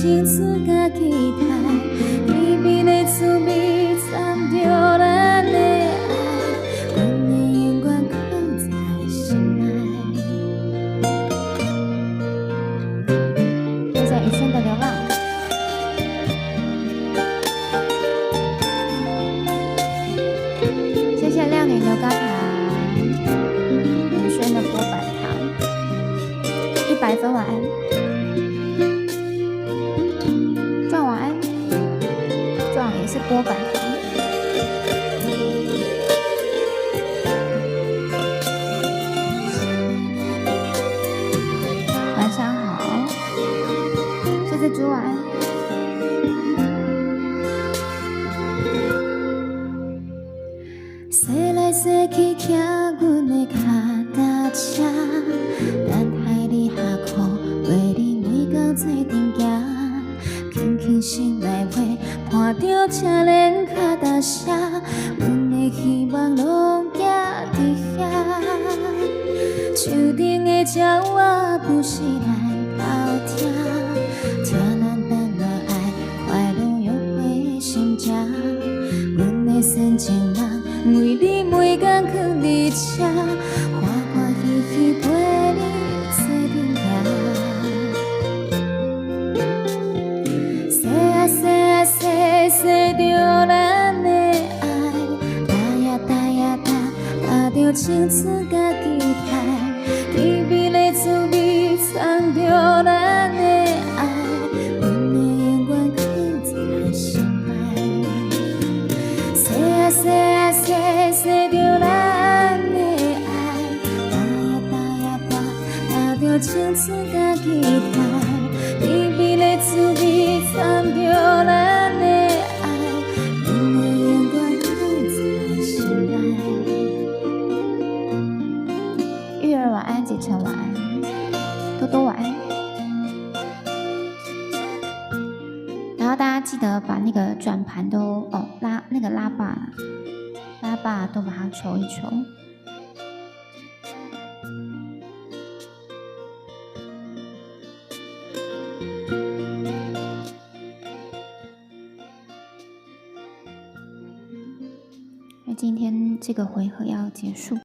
青春甲期待，甜蜜的滋味藏着咱的爱，阮会永远藏在心内。谢谢一生的流浪。谢谢靓女牛轧糖，宇轩的波板糖，100分晚安，壮晚安，壮也是波板糖。晚上好，谢谢猪晚安。驶来驶去，骑阮的脚踏车，等海里下苦，陪你每天做阵行。轻轻醒来会伴着车轮脚踏车，阮的希望拢寄伫遐。树顶的鸟仔不时来偷听，听咱等了爱快乐约会心情。阮的深情人。为你每天去列车，欢欢喜喜陪你做阵行。洗啊洗啊洗，洗着咱的爱，打呀打呀打，打着青春甲期待，甜蜜的滋味藏着咱的爱，阮会永远藏在心内。洗啊洗啊洗。洗着咱的爱，打呀打呀打，打着青春甲期待，甜蜜的滋味藏着咱的爱，阮会永远藏在心内。玉儿晚安，锦晨晚安，多多晚安。然后大家记得把那个转盘都拉那个拉把都把它抽一抽。那今天这个回合要结束。